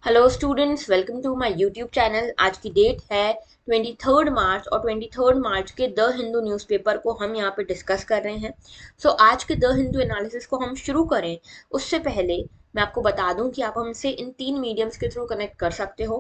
Hello students, welcome to my YouTube channel. आज की date है 23 मार्च और 23 मार्च के द हिंदू न्यूज़पेपर को हम यहाँ पे डिस्कस कर रहे हैं। आज के द हिंदू एनालिसिस को हम शुरू करें उससे पहले मैं आपको बता दूं कि आप हमसे इन 3 मीडियम्स के थ्रू कनेक्ट कर सकते हो।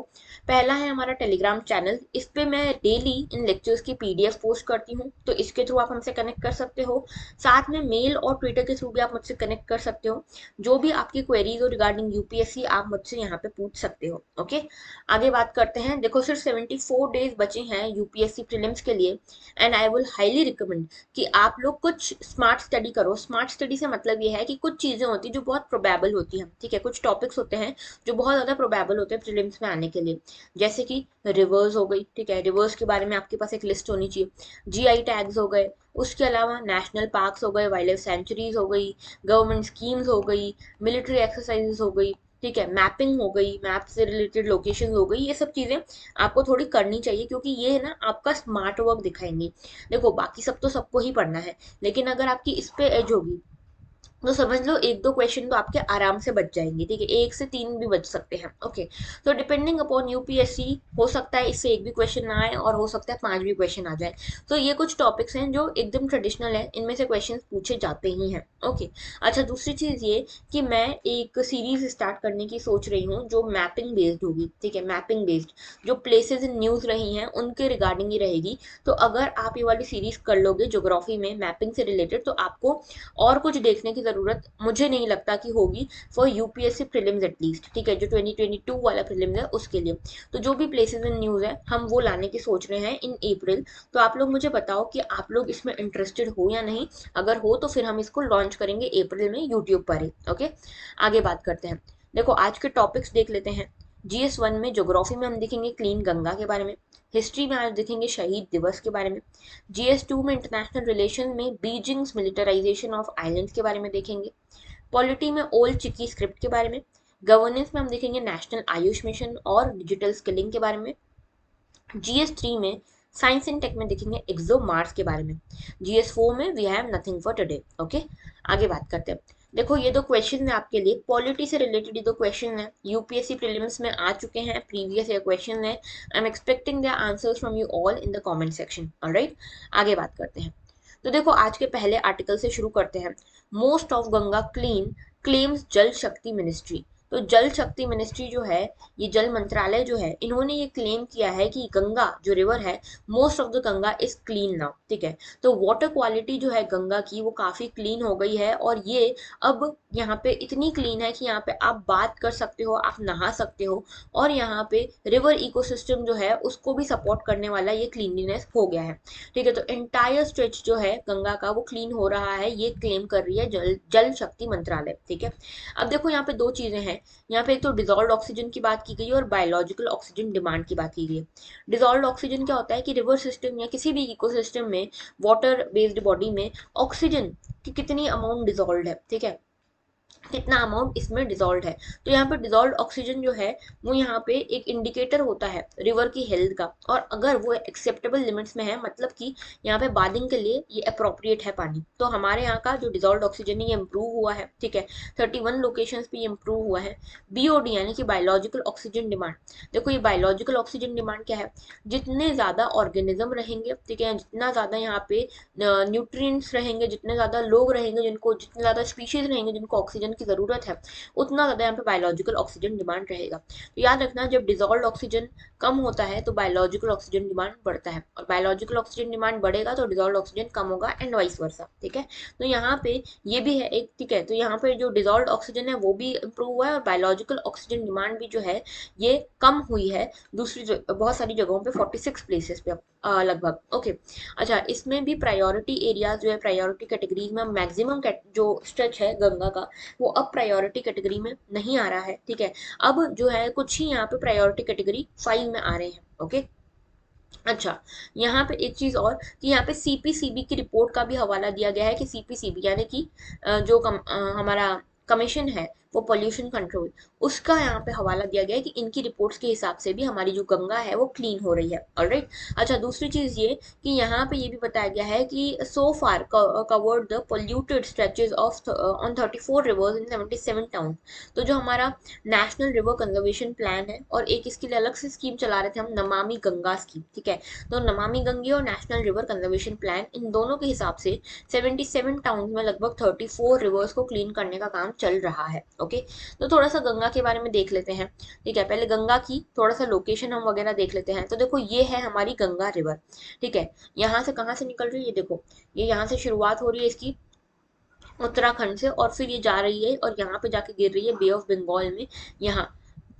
पहला है हमारा टेलीग्राम चैनल, इस पे मैं डेली इन लेक्चर्स की पीडीएफ पोस्ट करती हूँ, तो इसके थ्रू आप हमसे कनेक्ट कर सकते हो। साथ में मेल और ट्विटर के थ्रू भी आप मुझसे कनेक्ट कर सकते हो। जो भी आपकी क्वेरीज हो रिगार्डिंग यूपीएससी आप मुझसे यहाँ पे पूछ सकते हो। ओके, आगे बात करते हैं। देखो, सिर्फ 74 डेज बचे हैं यूपीएससी प्रीलिम्स के लिए and I will highly recommend कि आप लोग कुछ स्मार्ट स्टडी करो। स्मार्ट स्टडी से मतलब ये है कि कुछ चीजें होती हैं जो बहुत प्रोबेबल होती हैं, ठीक है। कुछ टॉपिक्स होते हैं जो बहुत ज्यादा प्रोबेबल होते हैं प्रीलिम्स में आने के लिए, जैसे कि रिवर्स हो गई, ठीक है। रिवर्स के बारे में आपके पास एक लिस्ट होनी चाहिए। जीआई टैग्स हो गए, उसके अलावा नेशनल पार्क्स हो गए, वाइल्ड लाइफ सेंचुरीज हो गई, गवर्नमेंट स्कीम्स हो गई, मिलिट्री एक्सरसाइजेस हो गई, ठीक है, मैपिंग हो गई, मैप से रिलेटेड लोकेशन हो गई। ये सब चीजें आपको थोड़ी करनी चाहिए क्योंकि ये है ना आपका स्मार्ट वर्क दिखाएंगे। देखो, बाकी सब तो सबको ही पढ़ना है, लेकिन अगर आपकी इस पे एज होगी तो समझ लो एक दो क्वेश्चन तो आपके आराम से बच जाएंगे, ठीक है। 1 से 3 भी बच सकते हैं। ओके, तो डिपेंडिंग अपॉन यूपीएससी हो सकता है इससे एक भी क्वेश्चन ना आए और हो सकता है 5 भी क्वेश्चन आ जाए। तो ये कुछ टॉपिक्स हैं जो एकदम ट्रेडिशनल है, इनमें से क्वेश्चन पूछे जाते ही हैं। ओके, अच्छा, दूसरी चीज ये कि मैं एक सीरीज स्टार्ट करने की सोच रही हूँ जो मैपिंग बेस्ड होगी, ठीक है। मैपिंग बेस्ड जो प्लेसेस इन न्यूज रही हैं उनके रिगार्डिंग ही रहेगी। तो अगर आप ये वाली सीरीज कर लोगे ज्योग्राफी में मैपिंग से रिलेटेड, तो आपको और कुछ देखने की जरूरत मुझे नहीं लगता कि होगी फॉर यूपीएससी प्रीलिम्स एटलीस्ट, ठीक है, जो 2022 वाला प्रीलिम्स है उसके लिए। तो जो भी प्लेसेस इन न्यूज है हम वो लाने की सोच रहे हैं इन अप्रैल। तो आप लोग मुझे बताओ कि आप लोग इसमें इंटरेस्टेड हो या नहीं। अगर हो तो फिर हम इसको लॉन्च करेंगे अप्रैल में यूट्यूब पर ही। ओके, आगे बात करते हैं। देखो, आज के टॉपिक्स देख लेते हैं। जीएस 1 में ज्योग्राफी में हम देखेंगे क्लीन गंगा के बारे में। हिस्ट्री में आज देखेंगे शहीद दिवस के बारे में। जीएस 2 में इंटरनेशनल रिलेशन में बीजिंग्स मिलिटराइजेशन ऑफ आइलैंड्स के बारे में देखेंगे। पॉलिटी में ओल्ड चिकी स्क्रिप्ट के बारे में। गवर्नेंस में हम देखेंगे नेशनल आयुष मिशन और डिजिटल स्किलिंग के बारे में। जीएस 3 में साइंस एंड टेक में देखेंगे एक्सो मार्स के बारे में। जीएस 4 में we have nothing for today. Okay, आगे बात करते हैं। देखो, ये दो क्वेश्चन है आपके लिए पॉलिटी से रिलेटेड। ये दो क्वेश्चन है यूपीएससी प्रीलिम्स में आ चुके हैं, प्रीवियस ईयर क्वेश्चन है। I am expecting the answers from you all in the comment section. Alright, आगे बात करते हैं। तो देखो, आज के पहले आर्टिकल से शुरू करते हैं। Most of Ganga clean claims जल शक्ति मिनिस्ट्री। तो जल शक्ति मिनिस्ट्री जो है, ये जल मंत्रालय जो है, इन्होंने ये क्लेम किया है कि गंगा जो रिवर है, most of the Ganga is clean now, ठीक है। तो वाटर क्वालिटी जो है गंगा की वो काफी क्लीन हो गई है और ये अब यहाँ पे इतनी क्लीन है कि यहाँ पे आप बात कर सकते हो, आप नहा सकते हो। और यहाँ पे रिवर इकोसिस्टम जो है उसको भी सपोर्ट करने वाला ये क्लीनलीनेस हो गया है, ठीक है। तो एंटायर स्ट्रेच जो है गंगा का वो क्लीन हो रहा है, ये क्लेम कर रही है जल जल शक्ति मंत्रालय, ठीक है। अब देखो, यहाँ पे दो चीजें हैं। यहाँ पे एक तो डिजॉल्व ऑक्सीजन की बात की गई है और बायोलॉजिकल ऑक्सीजन डिमांड की बात की गई है। डिजॉल्व ऑक्सीजन क्या होता है कि रिवर सिस्टम या किसी भी इकोसिस्टम में, वाटर बेस्ड बॉडी में ऑक्सीजन की कितनी अमाउंट डिजॉल्व है, ठीक है, कितना अमाउंट इसमें डिजॉल्व है। तो यहाँ पे डिजॉल्व ऑक्सीजन जो है वो यहाँ पे एक इंडिकेटर होता है रिवर की हेल्थ का, और अगर वो एक्सेप्टेबल लिमिट्स में है, मतलब कि यहाँ पे बादिंग के लिए ये अप्रोप्रिएट है पानी, तो हमारे यहाँ का जो डिजॉल्व ऑक्सीजन है ये इम्प्रूव हुआ है, ठीक है। 31 लोकेशंस पे इम्प्रूव हुआ है। बीओडी यानी कि बायोलॉजिकल ऑक्सीजन डिमांड। देखो, ये बायोलॉजिकल ऑक्सीजन डिमांड क्या है, जितने ज्यादा ऑर्गेनिज्म रहेंगे, ठीक है, जितना ज्यादा यहाँ पे न्यूट्रिएंट्स रहेंगे, जितने ज्यादा लोग रहेंगे जिनको, जितने ज्यादा स्पीशीज रहेंगे जिनको ऑक्सीजन की जरूरत है, उतना ज्यादा यहाँ पे बायोलॉजिकल ऑक्सीजन डिमांड रहेगा। तो याद रखना, जब डिजॉल्व ऑक्सीजन कम होता है तो बायोलॉजिकल ऑक्सीजन डिमांड बढ़ता है, और बायोलॉजिकल ऑक्सीजन डिमांड बढ़ेगा तो डिजॉल्व ऑक्सीजन कम होगा एंड वाइस वर्सा, ठीक है। तो यहाँ पे ये भी है एक, ठीक है। तो यहाँ पे जो डिजॉल्व ऑक्सीजन है वो भी इम्प्रूव हुआ है और बायोलॉजिकल ऑक्सीजन डिमांड भी जो है ये कम हुई है दूसरी बहुत सारी जगहों पे, 46 प्लेसेस पे लगभग। ओके, अच्छा, इसमें भी प्रायोरिटी एरियाज जो है, प्रायोरिटी कैटेगरीज में मैक्सिमम जो स्ट्रेच है गंगा का वो अब प्रायोरिटी कैटेगरी में नहीं आ रहा है, ठीक है। अब जो है कुछ ही यहाँ पे प्रायोरिटी कैटेगरी 5 में आ रहे हैं। ओके, अच्छा, यहाँ पे एक चीज और कि यहाँ पे सीपीसीबी की रिपोर्ट का भी हवाला दिया गया है कि सीपीसीबी यानी कि हमारा कमीशन है फॉर पोल्यूशन कंट्रोल, उसका यहाँ पे हवाला दिया गया है कि इनकी रिपोर्ट्स के हिसाब से भी हमारी जो गंगा है वो क्लीन हो रही है। ऑलराइट। अच्छा, दूसरी चीज ये कि यहाँ पे ये भी बताया गया है कि so far covered the polluted stretches of on 34 rivers in 77 town. तो जो हमारा नेशनल रिवर कंजर्वेशन प्लान है, और एक इसके लिए अलग से स्कीम चला रहे थे हम, नमामि गंगा स्कीम, ठीक है। तो नमामि गंगे और नेशनल रिवर कंजर्वेशन प्लान, इन दोनों के हिसाब से 77 टाउन में लगभग 34 रिवर्स को क्लीन करने का काम चल रहा है। ओके। तो थोड़ा सा गंगा के बारे में देख लेते हैं, ठीक है। पहले गंगा की थोड़ा सा लोकेशन हम वगैरह देख लेते हैं। तो देखो ये है हमारी गंगा रिवर, ठीक है। यहाँ से कहाँ से निकल रही है, देखो ये यहाँ से शुरुआत हो रही है इसकी उत्तराखंड से, और फिर ये जा रही है और यहाँ पे जाके गिर रही है बे ऑफ बंगाल में, यहाँ,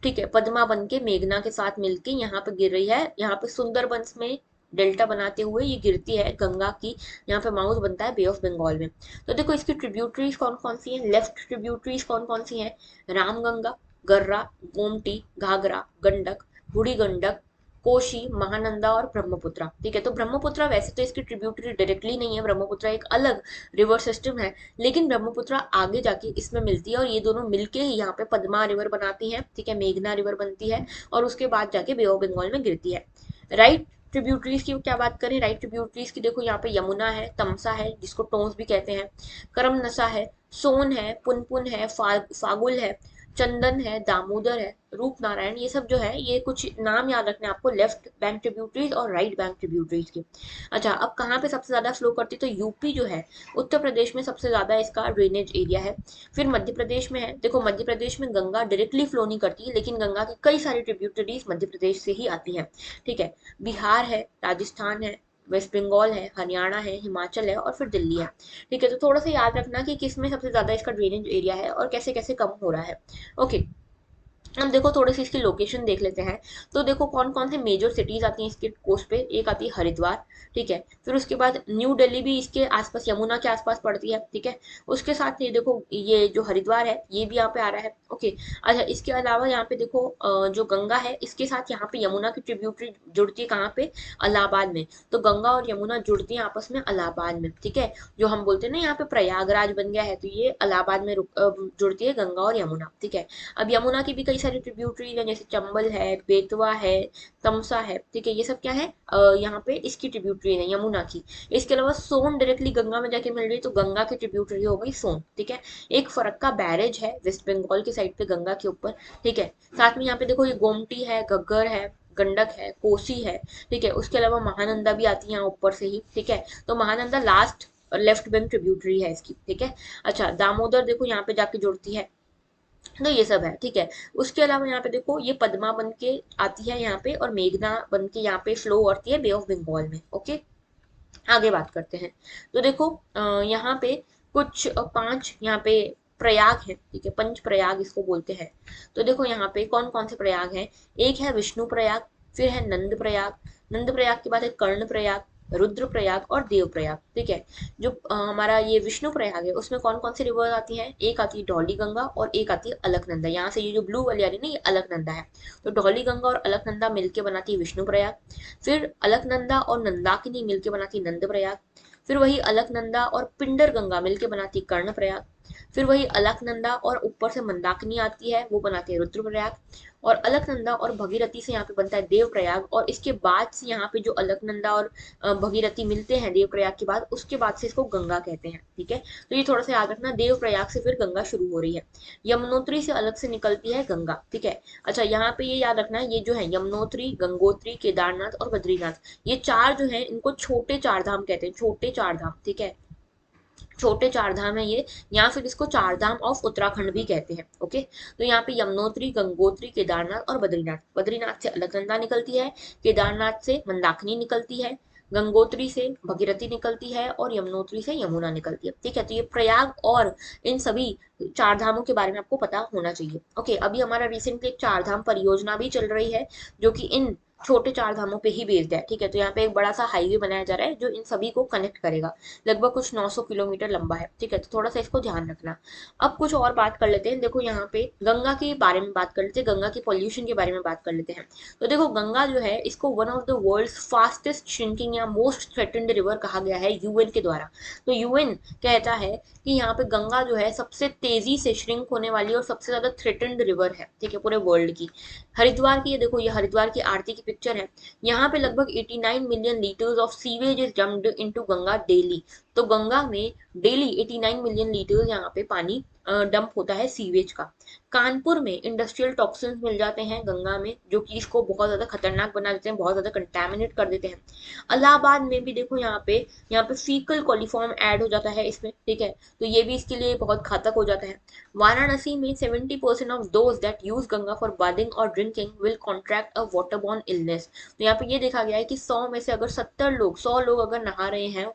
ठीक है। पद्मा बन के मेघना के साथ मिलके यहाँ पे गिर रही है, यहाँ पे सुंदरबंस में डेल्टा बनाते हुए ये गिरती है गंगा की, यहाँ पे माउथ बनता है बे ऑफ बंगाल में। तो देखो इसकी ट्रिब्यूटरीज कौन कौन सी हैं, लेफ्ट ट्रिब्यूटरीज कौन कौन सी हैं, रामगंगा, गर्रा, गोमती, घाघरा, गंडक, बूढ़ी गंडक, कोशी, महानंदा और ब्रह्मपुत्रा, ठीक है। तो ब्रह्मपुत्रा वैसे तो इसकी ट्रिब्यूटरी डायरेक्टली नहीं है, ब्रह्मपुत्रा एक अलग रिवर सिस्टम है, लेकिन ब्रह्मपुत्रा आगे जाके इसमें मिलती है, और ये दोनों मिलके ही यहाँ पे पद्मा रिवर बनाती है, ठीक है, मेघना रिवर बनती है, और उसके बाद जाके बे ऑफ बंगाल में गिरती है। राइट ट्रिब्यूटरीज की क्या बात करें, राइट ट्रिब्यूटरीज की देखो यहाँ पे यमुना है, तमसा है जिसको टोंस भी कहते हैं, करमनसा है, सोन है, पुनपुन है, फागुल है, चंदन है, दामोदर है, रूपनारायण, ये सब जो है ये कुछ नाम याद रखने हैं आपको, लेफ्ट बैंक ट्रिब्यूटरीज और राइट बैंक ट्रिब्यूटरीज के। अच्छा, अब कहाँ पे सबसे ज्यादा फ्लो करती है, तो यूपी जो है, उत्तर प्रदेश में सबसे ज्यादा इसका ड्रेनेज एरिया है। फिर मध्य प्रदेश में है, देखो मध्य प्रदेश में गंगा डायरेक्टली फ्लो नहीं करती है, लेकिन गंगा की कई सारी ट्रिब्यूटरीज मध्य प्रदेश से ही आती हैं, ठीक है। बिहार है, राजस्थान है, वेस्ट बंगाल है, हरियाणा है, हिमाचल है, और फिर दिल्ली है, ठीक है। तो थोड़ा सा याद रखना कि किस में सबसे ज्यादा इसका ड्रेनेज एरिया है और कैसे कैसे कम हो रहा है। ओके। अब देखो थोड़ी सी इसकी लोकेशन देख लेते हैं। तो देखो कौन कौन से मेजर सिटीज आती हैं इसके कोस्ट पे, एक आती है हरिद्वार, ठीक है। फिर उसके बाद न्यू दिल्ली भी इसके आसपास, यमुना के आसपास पड़ती है, ठीक है। उसके साथ ये देखो ये जो हरिद्वार है ये भी यहाँ पे आ रहा है। ओके। अच्छा, इसके अलावा यहाँ पे देखो जो गंगा है इसके साथ यहाँ पे यमुना की ट्रिब्यूटरी जुड़ती है, कहाँ पे, इलाहाबाद में। तो गंगा और यमुना जुड़ती है आपस में इलाहाबाद में, ठीक है। जो हम बोलते हैं ना यहाँ पे प्रयागराज बन गया है, तो ये इलाहाबाद में जुड़ती है गंगा और यमुना, ठीक है। अब यमुना की भी कई सारी ट्रिब्यूटरीज हैं, जैसे चंबल है, बेतवा है, तमसा है, ठीक है। ये सब क्या है, यहाँ पे इसकी ट्रिब्यूटरी है यमुना की। इसके अलावा सोन डायरेक्टली गंगा में जाके मिल रही है, तो गंगा की ट्रिब्यूटरी हो गई सोन, ठीक है। एक फरक्का बैरेज है वेस्ट बंगाल की साइड पे गंगा के ऊपर, ठीक है। साथ में यहाँ पे देखो ये गोमती है, घग्गर है, गंडक है, कोसी है, ठीक है। उसके अलावा महानंदा भी आती है यहाँ ऊपर से ही, ठीक है। तो Mahananda last left bank tributary है इसकी, ठीक है। अच्छा, दामोदर देखो यहाँ पे जाके जुड़ती है, तो ये सब है, ठीक है। उसके अलावा यहाँ पे देखो ये पद्मा बन के आती है यहाँ पे, और मेघना बन के यहाँ पे फ्लो होती है बे ऑफ बंगाल में। ओके, आगे बात करते हैं। तो देखो यहाँ पे कुछ 5 यहाँ पे प्रयाग है, ठीक है, पंच प्रयाग इसको बोलते हैं। तो देखो यहाँ पे कौन कौन से प्रयाग हैं, एक है विष्णु प्रयाग, फिर है नंद प्रयाग, नंद प्रयाग के बाद है कर्ण प्रयाग, रुद्र प्रयाग और देव प्रयाग, ठीक है। जो हमारा ये विष्णु प्रयाग है उसमें कौन कौन सी रिवर आती हैं, एक आती है धौली गंगा और एक आती है अलकनंदा। यहाँ से ये जो ब्लू वाली आ रही है ना, ये अलकनंदा है। तो धौली गंगा और अलकनंदा मिलके बनाती है विष्णु प्रयाग। फिर अलकनंदा और नंदाकिनी मिलके बनाती नंद प्रयाग। फिर वही अलकनंदा और पिंडर गंगा मिलके बनाती कर्ण प्रयाग। फिर वही अलकनंदा और ऊपर से मंदाकिनी आती है, वो बनाती है रुद्रप्रयाग। और अलकनंदा और भगीरथी से यहाँ पे बनता है देवप्रयाग। और इसके बाद से यहाँ पे जो अलकनंदा और भगीरथी मिलते हैं देवप्रयाग के बाद, उसके बाद से इसको गंगा कहते हैं, ठीक है। तो ये थोड़ा सा याद रखना, देवप्रयाग से फिर गंगा शुरू हो रही है। यमुनोत्री से अलग से निकलती है गंगा, ठीक है। अच्छा, यहाँ पे ये याद रखना है, ये जो है यमुनोत्री, गंगोत्री, केदारनाथ और बद्रीनाथ, ये चार जो है इनको छोटे चार धाम कहते हैं, छोटे चार धाम, ठीक है, छोटे चार धाम है ये, या फिर इसको चार धाम ऑफ उत्तराखंड भी कहते हैं। ओके। तो यहाँ पे यमुनोत्री, गंगोत्री, केदारनाथ और बद्रीनाथ, बद्रीनाथ से अलकनंदा निकलती है, केदारनाथ से मंदाकिनी निकलती है, गंगोत्री से भगीरथी निकलती है, और यमुनोत्री से यमुना निकलती है, ठीक है। तो ये प्रयाग और इन सभी चार धामों के बारे में आपको पता होना चाहिए। ओके, अभी हमारा रिसेंटली एक चार धाम परियोजना भी चल रही है, जो कि इन छोटे चार धामों पे ही बेस्ड है, ठीक है। तो यहाँ पे एक बड़ा सा हाईवे बनाया जा रहा है जो इन सभी को कनेक्ट करेगा, लगभग कुछ 900 किलोमीटर लंबा है, ठीक है। तो थोड़ा सा इसको ध्यान रखना। अब कुछ और बात कर लेते हैं। देखो यहाँ पे गंगा के बारे में बात कर लेते हैं, गंगा के पॉल्यूशन के बारे में बात कर लेते हैं। तो देखो गंगा जो है इसको one of the world fastest shrinking या मोस्ट थ्रेटेंड रिवर कहा गया है यूएन के द्वारा। तो यूएन कहता है कि यहाँ पे गंगा जो है सबसे तेजी से श्रिंक होने वाली और सबसे ज्यादा थ्रेटेंड रिवर है, ठीक है, पूरे वर्ल्ड की। हरिद्वार की, ये देखो ये हरिद्वार की आरती की पिक्चर है। यहाँ पे लगभग 89 million litres of sewage is dumped into Ganga daily. तो गंगा में डेली 89 मिलियन लीटर्स यहाँ पे पानी डंप होता है सीवेज का। कानपुर में इंडस्ट्रियल टॉक्सिन्स मिल जाते हैं गंगा में, जो कि इसको बहुत ज्यादा खतरनाक बना देते हैं, बहुत ज्यादा कंटेमिनेट कर देते हैं। इलाहाबाद में भी देखो यहाँ पे फीकल कोलिफॉर्म ऐड हो जाता है इसमें, ठीक है। तो ये भी इसके लिए बहुत घातक हो जाता है। वाराणसी में 70% of those that use Ganga for bathing और drinking will contract a waterborne illness. तो यहाँ पे ये देखा गया है कि 100 में से अगर 100 लोग अगर नहा रहे हैं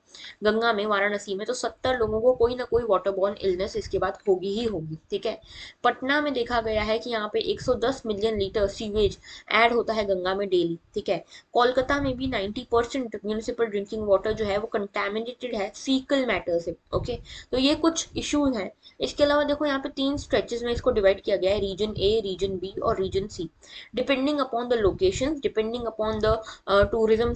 गंगा में वाराणसी में, तो 70 लोगों को कोई ना कोई वाटरबॉर्न इलनेस इसके बाद होगी ही होगी, ठीक है। पटना में देखा गया है कि यहाँ पे 110 मिलियन लीटर सीवेज ऐड होता है गंगा में डेली, ठीक है। कोलकाता में भी 90% म्यूनिसिपल ड्रिंकिंग वाटर जो है वो कंटेमिनेटेड है फीकल मैटर से, ओके। तो ये कुछ इश्यूज हैं। इसके अलावा देखो यहाँ पे 3 स्ट्रेचेस में इसको डिवाइड किया गया है, रीजन ए, रीजन बी और region C. Depending upon the location, depending upon the tourism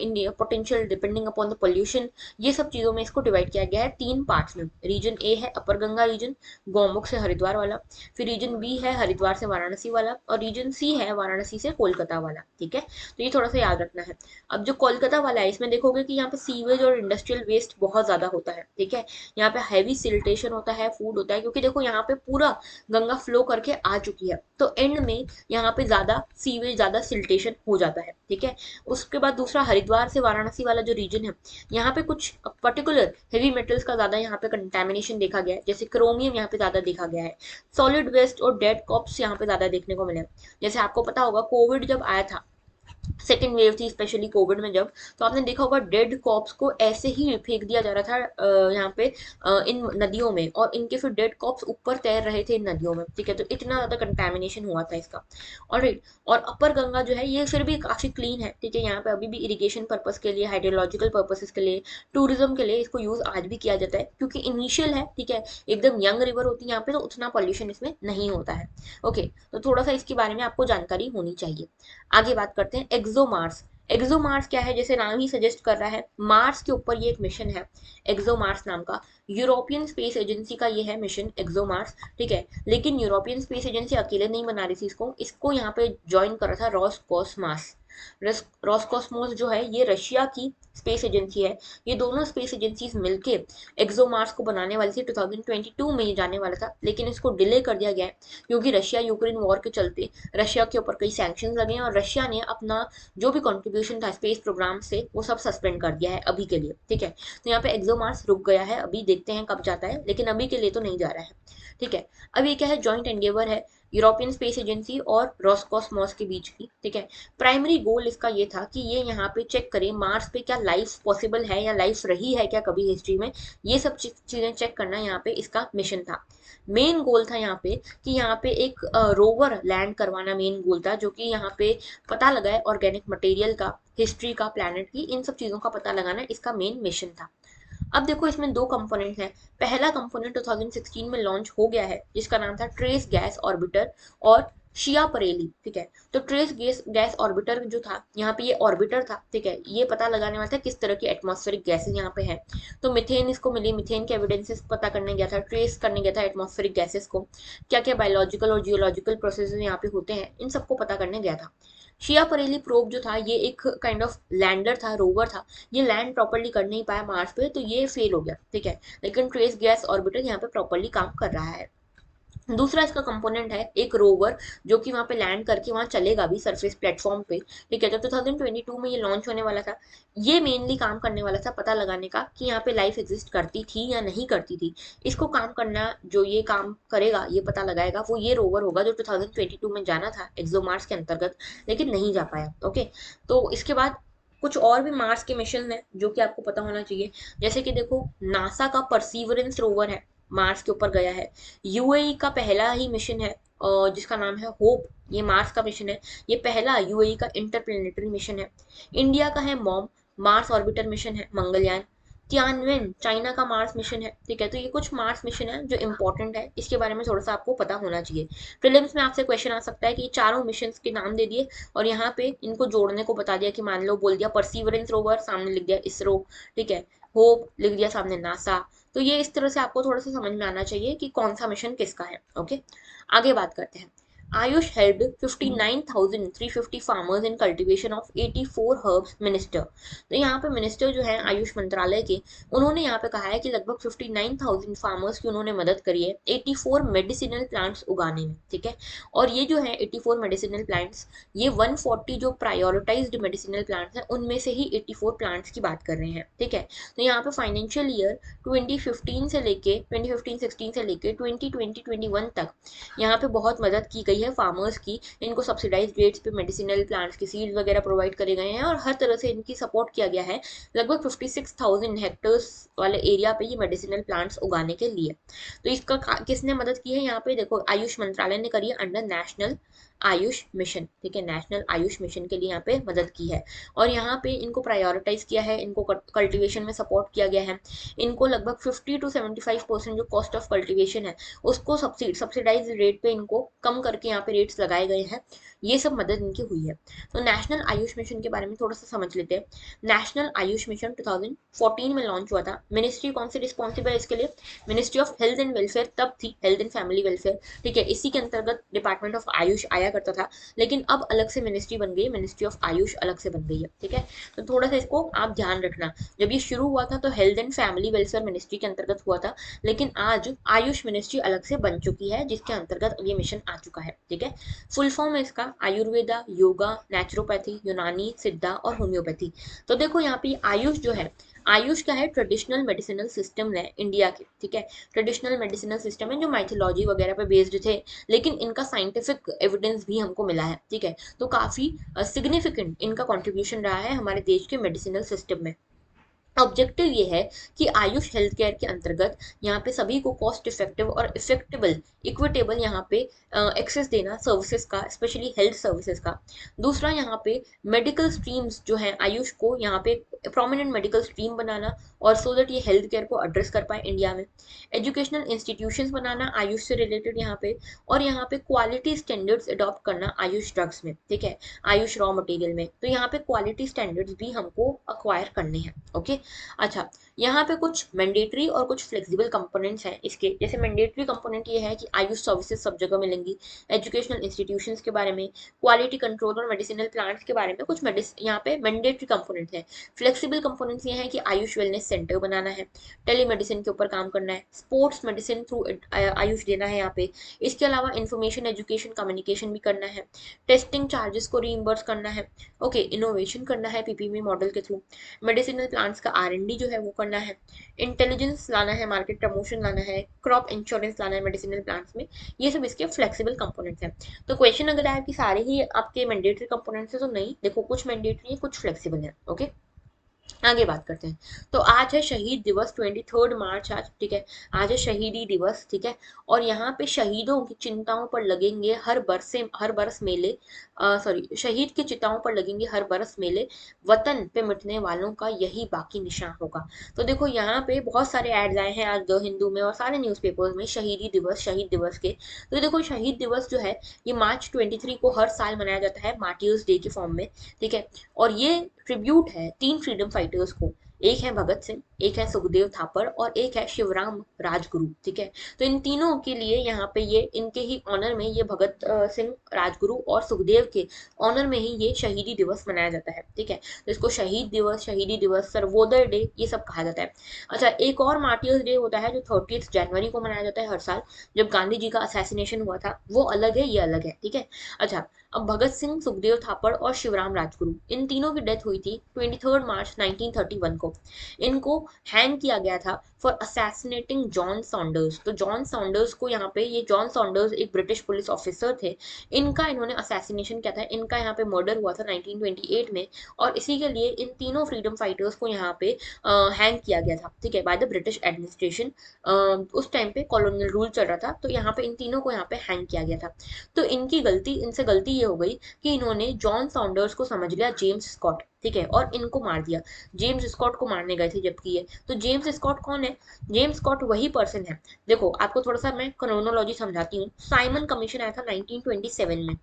in potential, depending upon the pollution, ये सब चीजों में इसको डिवाइड किया गया है 3 पार्ट्स में। रीजन ए है अपर गंगा रीजन, गौमुख से हरिद्वार वाला। फिर रीजन बी है हरिद्वार से वाराणसी वाला। और रीजन सी है वाराणसी से कोलकाता वाला, ठीक है। तो ये थोड़ा सा याद रखना है। अब जो कोलकाता वाला है इसमें देखोगे कि यहाँ पे सीवेज और इंडस्ट्रियल वेस्ट बहुत ज्यादा होता है, ठीक है। यहाँ पे हैवी सिल्टेशन होता है, फूड होता है, क्योंकि देखो यहाँ पे पूरा गंगा फ्लो करके आ चुकी है, तो एंड में यहाँ पे ज्यादा सीवेज, ज्यादा सिल्टेशन हो जाता है, ठीक है। उसके बाद दूसरा हरिद्वार से वाराणसी वाला जो रीजन है, यहाँ पे कुछ पर्टिकुलर हेवी मेटल्स का ज्यादा यहाँ पे कंटेमिनेशन देखा गया है, जैसे क्रोमियम यहाँ पे ज्यादा देखा गया है। सॉलिड वेस्ट और डेड कॉप्स यहाँ पे ज्यादा देखने को मिले। जैसे आपको पता होगा कोविड जब आया था, सेकेंड वेव थी स्पेशली कोविड में जब, तो आपने देखा होगा डेड कॉप्स को ऐसे ही फेंक दिया जा रहा था यहाँ पे इन नदियों में, और इनके फिर डेड कॉप्स ऊपर तैर रहे थे इन नदियों में, ठीक है। तो इतना ज्यादा कंटेमिनेशन हुआ था इसका। ऑलराइट। और अपर गंगा जो है ये फिर भी काफी क्लीन है, ठीक है। यहाँ पे अभी भी इरिगेशन पर्पस के लिए, हाइड्रोलॉजिकल पर्पसेस के लिए, टूरिज्म के लिए इसको यूज आज भी किया जाता है, क्योंकि इनिशियल है, ठीक है, एकदम यंग रिवर होती है यहाँ पे, तो उतना पॉल्यूशन इसमें नहीं होता है, ओके। तो थोड़ा सा इसके बारे में आपको जानकारी होनी चाहिए। आगे बात करते हैं एक्सोमार्स। एक्सोमार्स क्या है, जैसे नाम ही सजेस्ट कर रहा है, मार्स के ऊपर ये एक मिशन है एक्सोमार्स नाम का। यूरोपियन स्पेस एजेंसी का ये है मिशन एक्सोमार्स, ठीक है। लेकिन यूरोपियन स्पेस एजेंसी अकेले नहीं बना रही थी इसको यहाँ पे ज्वाइन कर रहा था रॉसकॉस्मॉस। रॉसकॉस्मोस जो है ये रशिया की स्पेस एजेंसी है। ये दोनों स्पेस एजेंसीज मिलके एक्सोमार्स को बनाने वाली थी, 2022 में ये जाने वाला था, लेकिन इसको डिले कर दिया गया है क्योंकि रशिया यूक्रेन वॉर के चलते रशिया के ऊपर कई सैंक्शन लगे हैं, और रशिया ने अपना जो भी कंट्रीब्यूशन था स्पेस प्रोग्राम से वो सब सस्पेंड कर दिया है अभी के लिए, ठीक है। तो यहाँ पे एक्सोमार्स रुक गया है, अभी देखते हैं कब जाता है, लेकिन अभी के लिए तो नहीं जा रहा है, ठीक है। अब ये क्या है, जॉइंट एंडेवर है यूरोपियन स्पेस एजेंसी और रॉसकॉस्मॉस के बीच की, ठीक है। प्राइमरी गोल इसका ये था कि ये यहाँ पे चेक करें मार्स पे क्या लाइफ पॉसिबल है या लाइफ रही है क्या कभी हिस्ट्री में, ये सब चीजें चेक करना यहाँ पे इसका मिशन था। मेन गोल था यहाँ पे कि यहाँ पे एक रोवर लैंड करवाना मेन गोल था, जो कि यहाँ पे पता लगाए ऑर्गेनिक मटेरियल का, हिस्ट्री का, प्लैनेट की, इन सब चीजों का पता लगाना इसका मेन मिशन था। अब देखो इसमें 2 कंपोनेंट हैं। पहला कंपोनेंट 2016 में लॉन्च हो गया है जिसका नाम था ट्रेस गैस ऑर्बिटर और शिया परेली, ठीक है। तो ट्रेस गैस ऑर्बिटर जो था, यहाँ पे ये ऑर्बिटर था, ठीक है। ये पता लगाने वाला था किस तरह की एटमॉस्फेरिक गैसेस यहाँ पे है। तो मिथेन इसको मिली, मिथेन के एविडेंसेस पता करने गया था, ट्रेस करने गया था एटमॉस्फेरिक गैसेस को, क्या क्या बायोलॉजिकल और जियोलॉजिकल प्रोसेसेस यहाँ पे होते हैं, इन सबको पता करने गया था। शिया परेली प्रोब जो था ये एक काइंड ऑफ लैंडर था, रोवर था। ये लैंड प्रॉपर्ली कर नहीं पाया मार्स पे, तो ये फेल हो गया, ठीक है। लेकिन ट्रेस गैस ऑर्बिटर यहाँ पे प्रॉपर्ली काम कर रहा है। दूसरा इसका कंपोनेंट है एक रोवर, जो कि वहां पे लैंड करके वहां चलेगा भी सरफेस प्लेटफॉर्म पे, ठीक है। तो 2022 में ये लॉन्च होने वाला था। ये मेनली काम करने वाला था पता लगाने का कि यहाँ पे लाइफ एग्जिस्ट करती थी या नहीं करती थी। इसको काम करना, जो ये काम करेगा, ये पता लगाएगा, वो ये रोवर होगा जो 2022 में जाना था एक्सोमार्स के अंतर्गत, लेकिन नहीं जा पाया, ओके। तो इसके बाद कुछ और भी मार्स के मिशन है जो कि आपको पता होना चाहिए। जैसे कि देखो नासा का परसीवरेंस रोवर है, मार्स के ऊपर गया है। यूएई का पहला ही मिशन है जिसका नाम है होप, ये मार्स का मिशन है, ये पहला यूएई का इंटरप्लेनेटरी मिशन है। इंडिया का है मॉम, मार्स ऑर्बिटर मिशन है, मंगलयान। तियानवेन चाइना का मार्स मिशन है, ठीक है। तो ये कुछ मार्स मिशन है जो इंपॉर्टेंट है, इसके बारे में थोड़ा सा आपको पता होना चाहिए। प्रीलिम्स में आपसे क्वेश्चन आ सकता है कि चारों मिशन के नाम दे दिए और यहाँ पे इनको जोड़ने को बता दिया कि मान लो बोल दिया परसीवरेंस रोवर, सामने लिख दिया इसरो, ठीक है। होप लिख दिया सामने नासा। तो ये इस तरह से आपको थोड़ा सा समझ में आना चाहिए कि कौन सा मिशन किसका है। ओके, आगे बात करते हैं। Ayush helped 59,350 farmers in cultivation of 84 herbs minister. तो यहाँ पे मिनिस्टर जो है आयुष मंत्रालय के, उन्होंने यहाँ पे कहा है कि लगभग 59,000 फार्मर्स की उन्होंने मदद करी है 84 मेडिसिनल प्लांट्स उगाने में, ठीक है। और ये जो है 84 मेडिसिनल प्लांट्स, ये 140 जो प्रायोरिटाइज्ड मेडिसिनल प्लांट्स हैं उनमें से ही 84 प्लांट्स की बात कर रहे हैं, ठीक है। तो यहाँ पे फाइनेंशियल ईयर 2015 से लेके 2015-16 से लेके 2020-21 तक यहाँ पे बहुत मदद की गई है फार्मर्स की। इनको सब्सिडाइज रेट्स पे मेडिसिनल प्लांट्स की सीड्स वगैरह प्रोवाइड करे गए हैं और हर तरह से इनकी सपोर्ट किया गया है लगभग 56,000 हेक्टर्स वाले एरिया पे ये मेडिसिनल प्लांट्स उगाने के लिए। तो इसका किसने मदद की है, यहाँ पे देखो आयुष मंत्रालय ने करी है अंडर नेशनल आयुष मिशन, ठीक है। नेशनल आयुष मिशन के लिए यहाँ पे मदद की है और यहाँ पे इनको प्रायोरिटाइज किया है, इनको कल्टीवेशन में सपोर्ट किया गया है। इनको लगभग 50 to 75% जो कॉस्ट ऑफ कल्टीवेशन है उसको सब्सिडाइज रेट पे इनको कम करके यहाँ पे रेट्स लगाए गए हैं। ये सब मदद इनकी हुई है। तो नेशनल आयुष मिशन के बारे में थोड़ा सा समझ लेते हैं। नेशनल आयुष मिशन 2014 में लॉन्च हुआ था। मिनिस्ट्री कौन सी रिस्पॉन्सिबल है इसके लिए, ministry of health and welfare तब थी, हेल्थ एंड फैमिली वेलफेयर, ठीक है। इसी के अंतर्गत डिपार्टमेंट ऑफ आयुष आया करता था, लेकिन अब अलग से मिनिस्ट्री बन गई है, मिनिस्ट्री ऑफ आयुष अलग से बन गई है, ठीक है। तो थोड़ा सा इसको आप ध्यान रखना। जब ये शुरू हुआ था तो health and family welfare ministry के अंतर्गत हुआ था, लेकिन आज आयुष मिनिस्ट्री अलग से बन चुकी है जिसके अंतर्गत ये मिशन आ चुका है, ठीक है। फुल फॉर्म है इसका आयुर्वेदा, योगा, नेचुरोपैथी, यूनानी, सिद्धा और होम्योपैथी। तो देखो यहाँ पे आयुष जो है, आयुष क्या है, ट्रेडिशनल मेडिसिनल सिस्टम है इंडिया के, ठीक है। ट्रेडिशनल मेडिसिनल सिस्टम है जो माइथोलॉजी वगैरह पे बेस्ड थे, लेकिन इनका साइंटिफिक एविडेंस भी हमको मिला है, ठीक है। तो काफी सिग्निफिकेंट इनका कंट्रीब्यूशन रहा है हमारे देश के मेडिसिनल सिस्टम में। ऑब्जेक्टिव ये है कि आयुष हेल्थ केयर के अंतर्गत यहाँ पे सभी को कॉस्ट इफेक्टिव और इफेक्टेबल इक्विटेबल यहाँ पे एक्सेस देना सर्विसेज का, स्पेशली हेल्थ सर्विसेज का। दूसरा यहाँ पे मेडिकल स्ट्रीम्स जो है आयुष को यहाँ पे प्रोमिनेंट मेडिकल स्ट्रीम बनाना और सो दैट ये हेल्थ केयर को एड्रेस कर पाए इंडिया में। एजुकेशनल इंस्टीट्यूशंस बनाना आयुष से रिलेटेड यहाँ पे, और यहाँ पे क्वालिटी स्टैंडर्ड्स अडॉप्ट करना आयुष ड्रग्स में, ठीक है, आयुष रॉ मटेरियल में। तो यहाँ पे क्वालिटी स्टैंडर्ड्स भी हमको अक्वायर करने हैं, ओके। अच्छा, यहाँ पे कुछ मैंडेटरी और कुछ फ्लेक्सिबल कंपोनेंट्स हैं इसके। जैसे मैंडेटरी कंपोनेंट ये है कि आयुष सर्विसेज सब जगह मिलेंगी, एजुकेशनल इंस्टीट्यूशंस के बारे में, क्वालिटी कंट्रोल और मेडिसिनल प्लांट्स के बारे में कुछ यहाँ पे मैंडेटरी कंपोनेंट है। फ्लेक्सिबल कंपोनेंट्स ये हैं कि आयुष वेलनेस सेंटर बनाना है, टेलीमेडिसिन के ऊपर काम करना है, स्पोर्ट्स मेडिसिन थ्रू आयुष देना है यहाँ पे। इसके अलावा इंफॉर्मेशन, एजुकेशन, कम्युनिकेशन भी करना है, टेस्टिंग चार्जेस को रीइंबर्स करना है, ओके, इनोवेशन करना है पीपीपी मॉडल के थ्रू, मेडिसिनल प्लांट्स का R&D जो है वो करना है, इंटेलिजेंस लाना है, मार्केट प्रमोशन लाना है, क्रॉप इंश्योरेंस लाना है मेडिसिनल प्लांट्स में। ये सब इसके फ्लेक्सिबल कंपोनेंट्स हैं। तो क्वेश्चन अगर आए कि सारे ही आपके मैंडेटरी कंपोनेंट्स है, तो नहीं, देखो कुछ मैंडेटरी है कुछ फ्लेक्सिबल है, ओके। आगे बात करते हैं। तो आज है शहीद दिवस, 23 मार्च आज, ठीक है। आज है शहीदी दिवस, ठीक है। और यहाँ पे शहीदों की चिंताओं पर लगेंगे हर बरस मेले, सॉरी, शहीद की चिताओं पर लगेंगे हर बरस मेले, वतन पे मिटने वालों का यही बाकी निशान होगा। तो देखो यहाँ पे बहुत सारे एड्स आए हैं आज द हिंदू में और सारे न्यूज़पेपर्स में शहीदी दिवस, शहीद दिवस के। तो देखो शहीद दिवस जो है ये मार्च 23 को हर साल मनाया जाता है मार्टियर्स डे के फॉर्म में, ठीक है। और ये ट्रिब्यूट है 3 फ्रीडम फाइटर्स को, एक है भगत सिंह, एक है सुखदेव थापर और एक है शिवराम राजगुरु, ठीक है। तो इन तीनों के लिए यहाँ पे ये इनके ही ऑनर में ये भगत सिंह, राजगुरु और सुखदेव के ऑनर में ही ये शहीदी दिवस मनाया जाता है, ठीक है। तो इसको शहीद दिवस, शहीदी दिवस, सर्वोदय डे ये सब कहा जाता है। अच्छा, एक और मार्टियर्स डे होता है जो 30 जनवरी को मनाया जाता है हर साल, जब गांधी जी का असैसिनेशन हुआ था, वो अलग है, ये अलग है, ठीक है। अच्छा, अब भगत सिंह, सुखदेव थापड़ और शिवराम राजगुरु इन तीनों की डेथ हुई थी 23 मार्च 1931 को। इनको हैंग किया गया था फॉर असैसिनेटिंग जॉन सॉन्डर्स। तो जॉन सॉन्डर्स को यहाँ पे, ये जॉन सॉन्डर्स एक ब्रिटिश पुलिस ऑफिसर थे, इनका इन्होंने असैसिनेशन किया था, इनका यहाँ पे मर्डर हुआ था 1928 में। और इसी के लिए इन तीनों फ्रीडम फाइटर्स को यहाँ पे हैंग किया गया था, ठीक है, बाय द ब्रिटिश एडमिनिस्ट्रेशन। उस टाइम पे कॉलोनियल रूल चल रहा था, तो यहाँ पे इन तीनों को यहाँ पे हैंग किया गया था। तो इनसे गलती ये हो गई कि इन्होंने जॉन सॉन्डर्स को समझ लिया जेम्स स्कॉट, ठीक है, और इनको मार दिया। जेम्स स्कॉट को मारने गए थे जबकि ये, तो जेम्स स्कॉट कौन है? जेम्स स्कॉट वही पर्सन है, देखो आपको थोड़ा सा मैं क्रोनोलॉजी समझाती हूँ। साइमन कमीशन आया था 1927 में,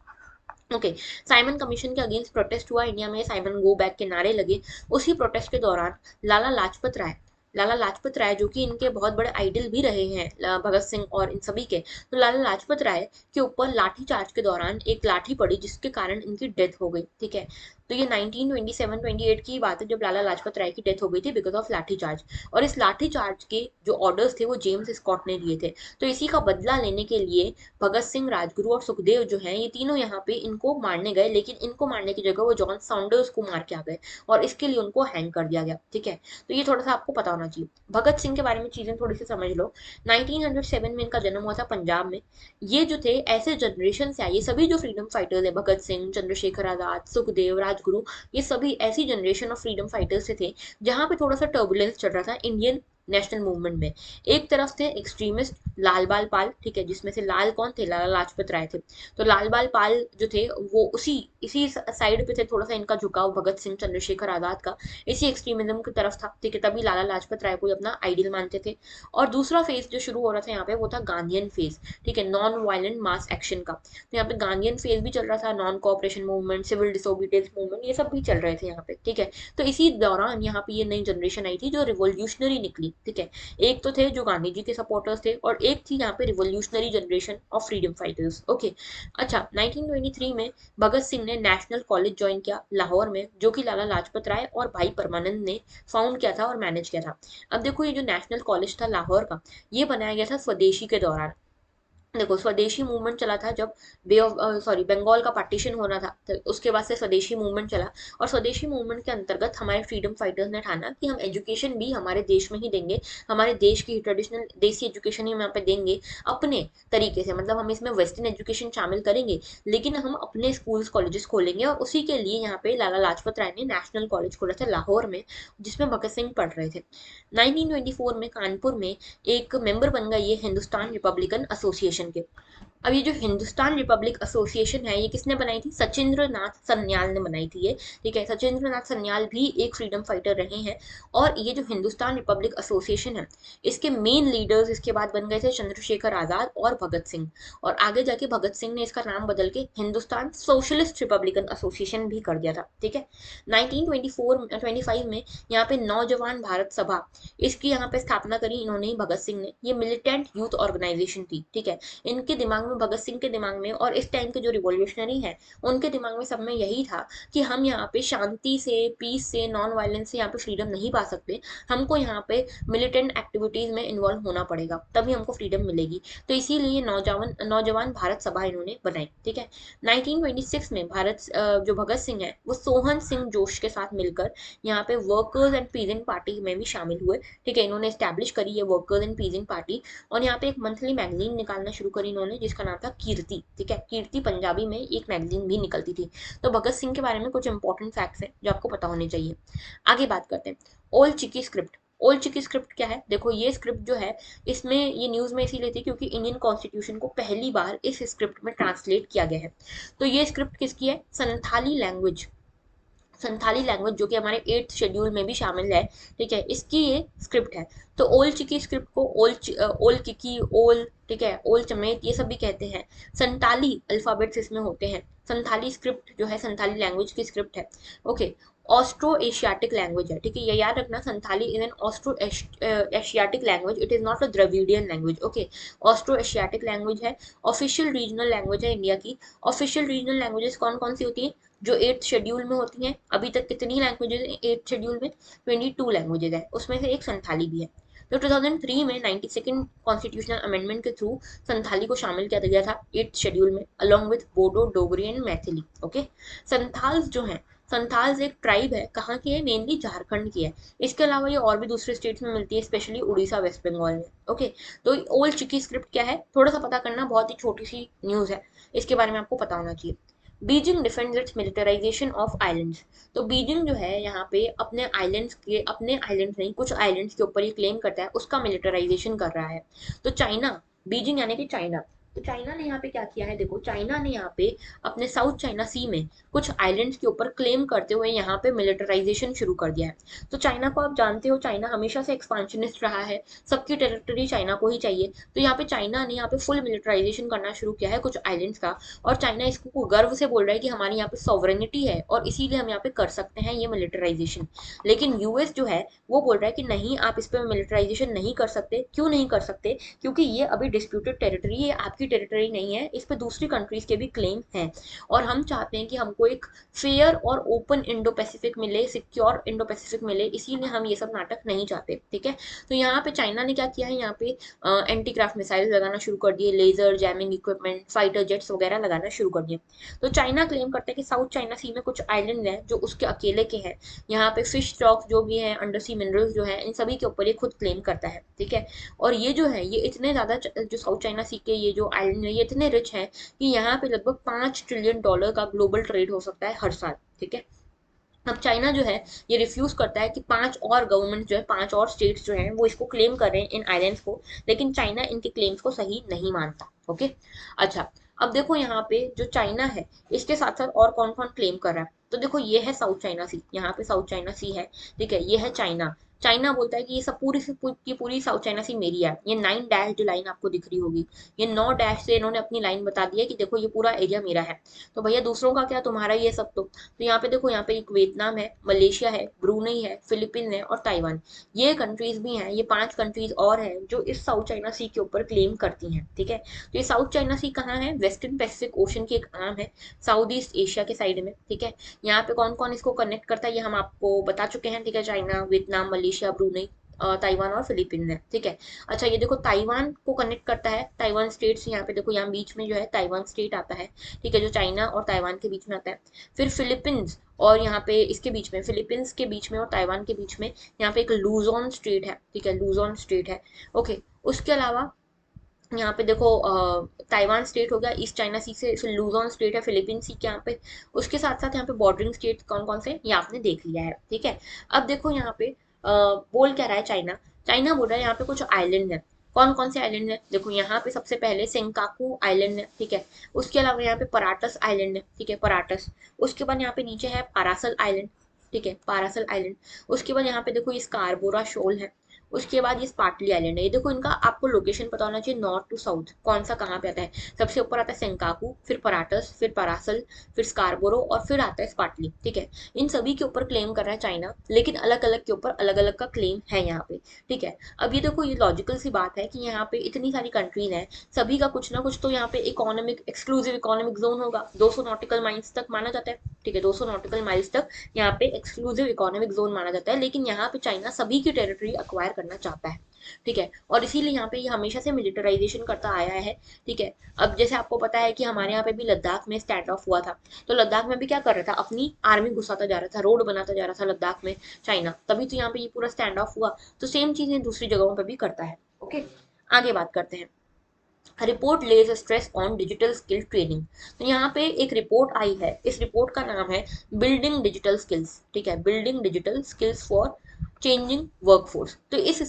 ओके। साइमन कमीशन के अगेंस्ट प्रोटेस्ट हुआ इंडिया में, साइमन गो बैक के नारे लगे। उसी प्रोटेस्ट के दौरान लाला लाजपत राय जो कि इनके बहुत बड़े आइडल भी रहे हैं, भगत सिंह और इन सभी के, तो लाला लाजपत राय के ऊपर लाठी चार्ज के दौरान एक लाठी पड़ी जिसके कारण इनकी डेथ हो गई, ठीक है। तो ये 1927-28 की बात है जब लाला लाजपत राय की डेथ हो गई थी बिकॉज ऑफ लाठी चार्ज। और इस लाठी चार्ज के जो ऑर्डर्स थे वो जेम्स स्कॉट ने दिए थे। तो इसी का बदला लेने के लिए भगत सिंह, राजगुरु और सुखदेव जो हैं, ये तीनों यहाँ पे इनको मारने गए, लेकिन इनको मारने की जगह वो जॉन सॉन्डर्स को मार के आ गए और इसके लिए उनको हैंग कर दिया गया, ठीक है। तो ये थोड़ा सा आपको पता होना चाहिए। भगत सिंह के बारे में चीजें थोड़ी सी समझ लो। 1907 में इनका जन्म हुआ था पंजाब में। ये जो थे ऐसे जनरेशन से आए, ये सभी जो फ्रीडम फाइटर्स है, भगत सिंह, चंद्रशेखर आजाद, सुखदेव, राजगुरु, ये सभी ऐसी जनरेशन ऑफ फ्रीडम फाइटर्स से थे जहां पे थोड़ा सा टर्बुलेंस चल रहा था इंडियन नेशनल मूवमेंट में। एक तरफ थे एक्सट्रीमिस्ट लाल बाल पाल, ठीक है, जिसमें से लाल कौन थे? लाला लाजपत राय थे। तो लाल बाल पाल जो थे वो उसी इसी साइड पे थे, थोड़ा सा इनका झुकाव भगत सिंह, चंद्रशेखर आजाद का इसी एक्सट्रीमिज्म की तरफ था, ठीक है, तभी लाला लाजपत राय को अपना आइडियल मानते थे। और दूसरा फेज जो शुरू हो रहा था यहाँ पे वो था गांधीयन फेज, ठीक है, नॉन वायलेंट मास एक्शन का। तो यहाँ पे गांधीयन फेज भी चल रहा था, non cooperation movement, civil disobedience movement, ये सब भी चल रहे थे यहाँ पे, ठीक है। तो इसी दौरान यहाँ पे ये नई जनरेशन आई थी जो रिवोल्यूशनरी निकली, ठीक है। एक तो थे जो गांधी जी के सपोर्टर्स थे और एक थी यहाँ पे revolutionary generation of freedom fighters, okay. अच्छा, 1923 में भगत सिंह ने नेशनल कॉलेज ज्वाइन किया लाहौर में, जो कि लाला लाजपत राय और भाई परमानंद ने फाउंड किया था और मैनेज किया था। अब देखो ये जो नेशनल कॉलेज था लाहौर का, ये बनाया गया था स्वदेशी के दौरान। देखो स्वदेशी मूवमेंट चला था जब बे ऑफ सॉरी बंगाल का पार्टीशन होना था, तो उसके बाद से स्वदेशी मूवमेंट चला। और स्वदेशी मूवमेंट के अंतर्गत हमारे फ्रीडम फाइटर्स ने ठाना कि हम एजुकेशन भी हमारे देश में ही देंगे, हमारे देश की ट्रेडिशनल देसी एजुकेशन ही हम यहाँ पे देंगे अपने तरीके से, मतलब हम इसमें वेस्टर्न एजुकेशन शामिल करेंगे लेकिन हम अपने स्कूल्स कॉलेजेस खोलेंगे। और उसी के लिए यहाँ पे लाला लाजपत राय ने नेशनल कॉलेज खोला था लाहौर में, जिसमें भगत सिंह पढ़ रहे थे। 1924 में कानपुर में एक मेंबर बन गए ये हिंदुस्तान रिपब्लिकन एसोसिएशन के। अब ये जो हिंदुस्तान रिपब्लिक एसोसिएशन है ये किसने बनाई थी? सचिंद्र नाथ सन्याल ने बनाई थी ये, ठीक है। सचिंद्र नाथ सन्याल भी एक फ्रीडम फाइटर रहे हैं। और ये जो हिंदुस्तान रिपब्लिक एसोसिएशन है इसके मेन लीडर्स इसके बाद बन गए थे चंद्रशेखर आजाद और भगत सिंह। और आगे जाके भगत सिंह ने इसका नाम बदल के हिंदुस्तान सोशलिस्ट रिपब्लिकन एसोसिएशन भी कर दिया था, ठीक है। 1924-25 में यहाँ पे नौजवान भारत सभा, इसकी यहाँ पे स्थापना करी इन्होंने ही, भगत सिंह ने। ये मिलिटेंट यूथ ऑर्गेनाइजेशन थी, ठीक है। इनके दिमाग में, भगत सिंह के दिमाग में और इस टाइम के जो रिवॉल्यूशनरी हैं उनके दिमाग में सब में यही था कि हम यहाँ पे शांति से, पीस से, नॉन वायलेंस से यहाँ पे फ्रीडम नहीं पा सकते, हमको यहाँ पे मिलिटेंट एक्टिविटीज में इन्वॉल्व होना पड़ेगा तभी हमको फ्रीडम मिलेगी। तो इसीलिए नौजवान नौजवान भारत सभा इन्होंने बनाई, ठीक है। 1926 में जो भगत सिंह है वो सोहन सिंह जोश के साथ मिलकर यहाँ पे वर्कर्स एंड पीजेंट पार्टी में भी शामिल हुए, ठीक है। इन्होंने स्टैब्लिश करी है वर्कर्स एंड पीजेंट पार्टी। और यहाँ पे एक मंथली मैगजीन निकालना शुरू करी इन्होंने जिसका नाम था कीर्ति, ठीक है। कीर्ति पंजाबी में एक मैगजीन भी निकलती थी। तो भगत सिंह के बारे में कुछ इंपॉर्टेंट फैक्ट्स हैं जो आपको पता होने चाहिए। आगे बात करते हैं ओल्ड चिकी स्क्रिप्ट। ओल्ड चिकी स्क्रिप्ट क्या है? देखो ये स्क्रिप्ट जो है इसमें ये न्यूज में इसीलिए थी क्योंकि इंडियन कॉन्स्टिट्यूशन को पहली बार इस स्क्रिप्ट में ट्रांसलेट किया गया है। तो ये स्क्रिप्ट किसकी है? संथाली लैंग्वेज जो कि हमारे 8th शेड्यूल में भी शामिल है, ठीक है, इसकी ये स्क्रिप्ट है। तो ओल चिकी स्क्रिप्ट को ओल किकी, ओल, ठीक है, ओल चमेत, ये सब भी कहते हैं। संताली अल्फाबेट्स इसमें होते हैं। संथाली स्क्रिप्ट जो है संथाली लैंग्वेज की स्क्रिप्ट है, ओके। ऑस्ट्रो एशियाटिक लैंग्वेज है, ठीक है, ये याद रखना, Santhali is an Austro Asiatic language, it is not a Dravidian language, okay. Austro Asiatic language है। ऑफिशियल रीजनल लैंग्वेज है इंडिया की। ऑफिशियल रीजनल लैंग्वेजेस कौन कौन सी होती है? जो 8th शेड्यूल में होती हैं। अभी तक कितनी लैंग्वेजेस हैं 8th शेड्यूल में? 22 लैंग्वेजेस है, उसमें से एक संथाली भी है। तो 2003 में 92nd कॉन्स्टिट्यूशनल अमेंडमेंट के थ्रू संथाली को शामिल किया गया था 8th शेड्यूल में, along with Bodo, Dogri and Maithili, okay. Santhals जो हैं संथाल्स एक ट्राइब है, कहाँ की है, मेनली झारखंड की है। इसके अलावा ये और भी दूसरे स्टेट्स में मिलती है, स्पेशली उड़ीसा, वेस्ट बंगाल में। ओके, तो ओल्ड चिकी स्क्रिप्ट क्या है, थोड़ा सा पता करना, बहुत ही छोटी सी न्यूज़ है, इसके बारे में आपको पता होना चाहिए। Beijing defends it's militarisation of islands. तो बीजिंग जो है यहाँ पे अपने आइलैंड्स नहीं, कुछ आइलैंड्स के ऊपर ये क्लेम करता है उसका मिलिटराइजेशन कर रहा है। तो चाइना, बीजिंग यानी कि चाइना, तो चाइना ने यहाँ पे क्या किया है, देखो चाइना ने यहाँ पे अपने साउथ चाइना सी में कुछ आइलैंड्स के ऊपर क्लेम करते हुए यहाँ पे मिलिटराइजेशन शुरू कर दिया है। तो चाइना को आप जानते हो, चाइना हमेशा से एक्सपांशनिस्ट रहा है, सबकी टेरिटरी चाइना को ही चाहिए। तो यहाँ पे चाइना ने यहाँ पे फुल मिलिटराइजेशन करना शुरू किया है कुछ आइलैंड्स का, और चाइना इसको गर्व से बोल रहा है कि हमारी यहाँ पे सॉवरेनिटी है और इसीलिए हम यहाँ पे कर सकते हैं ये मिलिटराइजेशन। लेकिन यूएस जो है वो बोल रहा है कि नहीं, आप इस पर मिलिटराइजेशन नहीं कर सकते। क्यों नहीं कर सकते, क्योंकि ये अभी डिस्प्यूटेड टेरिटरी, ये आपकी टेरिटरी नहीं है, इस पर दूसरी कंट्रीज के भी क्लेम हैं, और हम चाहते हैं कि हमको एक फेयर और ओपन इंडो पैसिफिक मिले, सिक्योर इंडो पैसिफिक मिले, इसीलिए हम ये सब नाटक नहीं चाहते। ठीक है, तो यहाँ पे चाइना ने क्या किया है, यहाँ पे एंटी क्राफ्ट मिसाइल लगाना शुरू कर दिए, laser jamming equipment, fighter jets वगैरह लगाना शुरू कर दिए। तो चाइना क्लेम करता है कि साउथ चाइना सी में कुछ आइलैंड हैं जो उसके अकेले के हैं, यहाँ पे फिश स्टॉक जो भी है, अंडर सी मिनरल्स जो है, इन सभी के ऊपर ये खुद क्लेम करता है। ठीक है, और ये जो है ये इतने ज्यादा जो साउथ चाइना सी के ये जो आइलैंड है ये इतने रिच है कि यहाँ पे लगभग $5 ट्रिलियन का ग्लोबल ट्रेड हो सकता है हर साल। ठीक है, अब चाइना जो है ये रिफ्यूज करता है कि पांच और गवर्नमेंट जो है, पांच और स्टेट्स जो हैं वो इसको क्लेम कर रहे हैं इन आइलैंड्स को, लेकिन चाइना इनके क्लेम्स को सही नहीं मानता। ओके, अच्छा, अब देखो यहाँ पे जो चाइना है इसके साथ साथ और कौन कौन क्लेम कर रहा है। तो देखो ये है साउथ चाइना सी, यहाँ पे साउथ चाइना सी है। ठीक है, ये है चाइना। चाइना बोलता है कि ये सब पूरी की पूरी साउथ चाइना सी मेरी है। ये 9 डैश जो लाइन आपको दिख रही होगी, ये 9 डैश से इन्होंने अपनी लाइन बता दी है कि देखो ये पूरा एरिया मेरा है। तो भैया दूसरों का क्या, तुम्हारा ये सब। तो यहाँ पे देखो, यहाँ पे एक वियतनाम है, मलेशिया है, ब्रूनई है, फिलीपींस है और ताइवान, ये कंट्रीज भी हैं, ये 5 कंट्रीज और हैं जो इस साउथ चाइना सी के ऊपर क्लेम करती हैं। ठीक है, तो ये साउथ चाइना सी कहाँ है, वेस्टर्न पैसिफिक ओशन की एक आर्म है, साउथ ईस्ट एशिया के साइड में। ठीक है, यहाँ पे कौन कौन इसको कनेक्ट करता है ये हम आपको बता चुके हैं। ठीक है, China, Vietnam, Malaysia, Brunei, Taiwan और फिलीपींस है। ठीक है, अच्छा ये देखो ताइवान को कनेक्ट करता है, ताइवान स्टेट्स, यहाँ पे देखो यहाँ बीच में जो है ताइवान स्टेट आता है। ठीक है, जो चाइना और ताइवान के बीच में आता है। फिर फिलीपींस और यहाँ पे इसके बीच में, फिलीपींस के बीच में और ताइवान के बीच में यहाँ पे एक लूजोन स्टेट है। ठीक है, लूजोन स्टेट है। ओके, उसके अलावा यहाँ पे देखो ताइवान स्टेट हो गया ईस्ट चाइना सी से, फिर लूजोन स्टेट है फिलीपींस सी के यहाँ पे। उसके साथ साथ यहाँ पे बॉर्डरिंग स्टेट कौन कौन से ये आपने देख लिया है। ठीक है, अब देखो यहाँ पे बोल क्या रहा है चाइना, चाइना बोल रहा है यहाँ पे कुछ आइलैंड है। कौन कौन से आइलैंड है, देखो यहाँ पे सबसे पहले सेंकाकू आइलैंड है। ठीक है, उसके अलावा यहाँ पे पराटस आइलैंड है। ठीक है, पराटस। उसके बाद यहाँ पे नीचे है पारासल आइलैंड। ठीक है, पारासल आइलैंड। उसके बाद यहाँ पे देखो ये स्कारबोरा शोल है। उसके बाद ये स्पार्टली आइलैंड है। ये देखो इनका आपको लोकेशन पता होना चाहिए, नॉर्थ टू साउथ कौन सा कहाँ पे आता है। सबसे ऊपर आता है सेंकाकू, फिर पराटस, फिर परासल, फिर स्कारबोरो और फिर आता है स्पार्टली। ठीक है, इन सभी के ऊपर क्लेम कर रहा है चाइना, लेकिन अलग अलग के ऊपर अलग अलग का क्लेम है यहाँ पे। ठीक है, अब ये देखो ये लॉजिकल सी बात है कि यहाँ पे इतनी सारी कंट्रीज हैं, सभी का कुछ ना कुछ तो यहाँ पे इकोनॉमिक, एक्सक्लूसिव इकोनॉमिक जोन होगा, 200 नॉटिकल माइल्स तक माना जाता है। ठीक है, 200 नॉटिकल माइल्स तक यहाँ पे एक्सक्लूसिव इकोनॉमिक जोन माना जाता है, लेकिन यहाँ पे चाइना सभी की टेरिटरी अक्वायर करना चाहता है। ठीक है, और इसीलिए यहाँ पे ये हमेशा से मिलिटराइजेशन करता आया है। ठीक है, अब जैसे आपको पता है कि हमारे यहाँ पे भी लद्दाख में स्टैंड ऑफ हुआ था, तो लद्दाख में भी क्या कर रहा था, अपनी आर्मी घुसाता जा रहा था, रोड बनाता जा रहा था लद्दाख में चाइना, तभी तो यहाँ पे ये पूरा स्टैंड ऑफ हुआ। तो सेम चीजें दूसरी जगहों पर भी करता है। ओके, आगे बात करते हैं। Report lays stress on digital skill training. तो यहाँ पे एक रिपोर्ट आई है, इस रिपोर्ट का नाम है बिल्डिंग डिजिटल स्किल्स। ठीक है, building digital skills for changing workforce. तो इस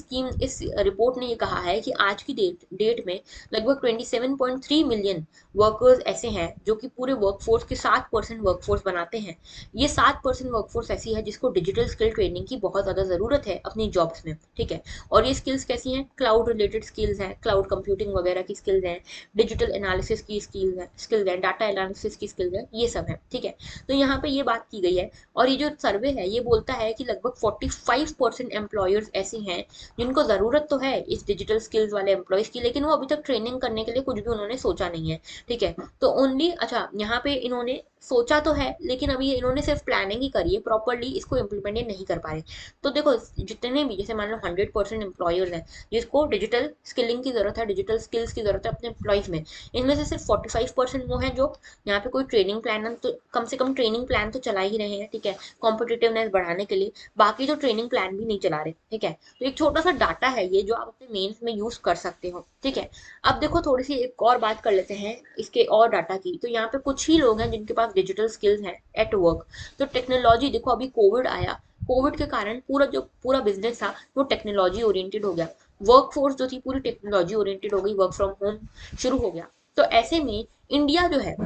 रिपोर्ट ने ये कहा है कि आज की डेट में लगभग 27.3 मिलियन वर्कर्स ऐसे हैं जो कि पूरे वर्कफोर्स के 7% वर्कफोर्स बनाते हैं। ये 7% वर्कफोर्स ऐसी है जिसको डिजिटल स्किल ट्रेनिंग की बहुत ज़्यादा ज़रूरत है अपनी जॉब्स में। ठीक है, और ये स्किल्स कैसी हैं, क्लाउड रिलेटेड स्किल्स हैं, क्लाउड कंप्यूटिंग वगैरह की स्किल्स हैं, डिजिटल एनालिसिस की स्किल्स हैं, डाटा एनालिसिस की स्किल्स हैं, ये सब है। ठीक है, तो यहाँ पे ये बात की गई है, और ये जो सर्वे है ये बोलता है कि लगभग 45 5% एम्प्लॉयर्स ऐसे हैं जिनको ज़रूरत तो है इस डिजिटल स्किल्स वाले एम्प्लॉयज़ की, लेकिन वो अभी तक ट्रेनिंग करने के लिए कुछ भी उन्होंने सोचा नहीं है। ठीक है, तो ओनली अच्छा यहाँ पे इन्होंने सोचा तो है, लेकिन अभी इन्होंने सिर्फ प्लानिंग ही करी है, प्रॉपरली इसको इम्प्लीमेंट नहीं कर पा रहे। तो देखो जितने भी, जैसे मान लो 100% एम्प्लॉयर्स हैं जिसको डिजिटल स्किलिंग की जरूरत है, डिजिटल स्किल्स की जरूरत है अपने एम्प्लॉयज में, इनमें से सिर्फ 45% वो हैं जो यहाँ पे कोई ट्रेनिंग प्लान, तो कम से कम ट्रेनिंग प्लान तो चला ही रहे हैं। ठीक है, कॉम्पिटिटिवनेस बढ़ाने के लिए, बाकी जो ट्रेनिंग प्लान भी नहीं चला रहे। ठीक है, तो एक छोटा सा डाटा है ये जो आप अपने मेंस में यूज कर सकते हो। ठीक है, अब देखो थोड़ी सी एक और बात कर लेते हैं इसके और डाटा की। तो यहाँ पे कुछ ही लोग हैं जिनके पास डिजिटल स्किल्स हैं एट वर्क। तो टेक्नोलॉजी देखो, अभी कोविड आया, कोविड के कारण पूरा बिजनेस था वो टेक्नोलॉजी ओरिएंटेड हो गया, वर्क फोर्स जो थी पूरी टेक्नोलॉजी ओरिएंटेड हो गई, वर्क फ्रॉम होम शुरू हो गया। तो ऐसे में इंडिया जो है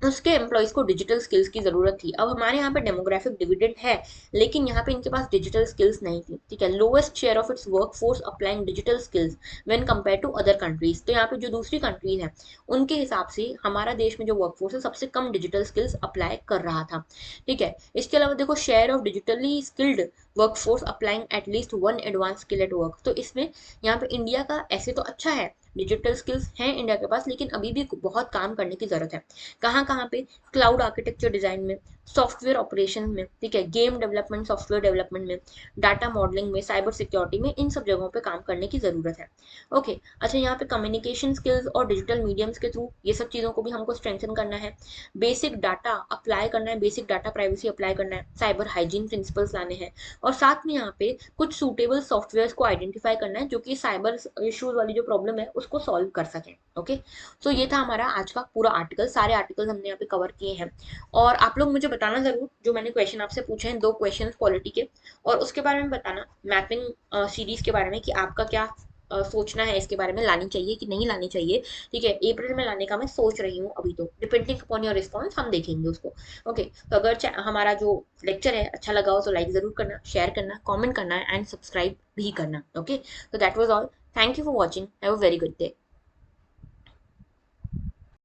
उसके एम्प्लॉयज को डिजिटल स्किल्स की जरूरत थी। अब हमारे यहाँ पे डेमोग्राफिक डिविडेंड है, लेकिन यहाँ पे इनके पास डिजिटल स्किल्स नहीं थी। ठीक है, lowest share of its work force applying digital skills when compare to other countries. तो यहाँ पे जो दूसरी कंट्रीज हैं उनके हिसाब से हमारा देश में जो वर्क फोर्स है सबसे कम डिजिटल स्किल्स अप्लाई कर रहा था। ठीक है, इसके अलावा देखो share of digitally skilled work force applying at least one advance skill at work. तो इसमें यहाँ पे इंडिया का ऐसे तो अच्छा है, डिजिटल स्किल्स हैं इंडिया के पास, लेकिन अभी भी बहुत काम करने की जरूरत है। कहाँ कहाँ पे? क्लाउड आर्किटेक्चर डिजाइन में, सॉफ्टवेयर ऑपरेशन में, ठीक है, गेम डेवलपमेंट, सॉफ्टवेयर डेवलपमेंट में, डाटा मॉडलिंग में, साइबर सिक्योरिटी में, इन सब जगहों पे काम करने की जरूरत है। ओके, अच्छा यहाँ पे कम्युनिकेशन स्किल्स और डिजिटल मीडियम्स के थ्रू ये सब चीज़ों को भी हमको स्ट्रेंथन करना है, बेसिक डाटा अप्लाई करना है, बेसिक डाटा प्राइवेसी अप्लाई करना है, साइबर हाइजीन प्रिंसिपल्स लाने हैं, और साथ में यहाँ पे कुछ सूटेबल सॉफ्टवेयर को आइडेंटिफाई करना है जो कि साइबर इश्यूज वाली जो प्रॉब्लम है उसको सॉल्व कर सकें। ओके, तो ये था हमारा आज का पूरा आर्टिकल, सारे आर्टिकल्स हमने यहाँ पे कवर किए हैं। और आप लोग मुझे बताना जरूर, जो मैंने क्वेश्चन आपसे पूछे हैं, 2 क्वेश्चन पॉलिटी के, और उसके बारे में बताना, मैपिंग सीरीज के बारे में, कि आपका क्या सोचना है इसके बारे में, लानी चाहिए कि नहीं लानी चाहिए। ठीक है, अप्रैल में लाने का मैं सोच रही हूँ, अभी तो डिपेंडिंग अपॉन योर रिस्पॉन्स हम देखेंगे उसको। ओके, तो अगर हमारा जो लेक्चर है अच्छा लगा हो तो लाइक जरूर करना, शेयर करना, कमेंट करना एंड सब्सक्राइब भी करना। ओके, तो that was all, thank you for watching, have a very good day.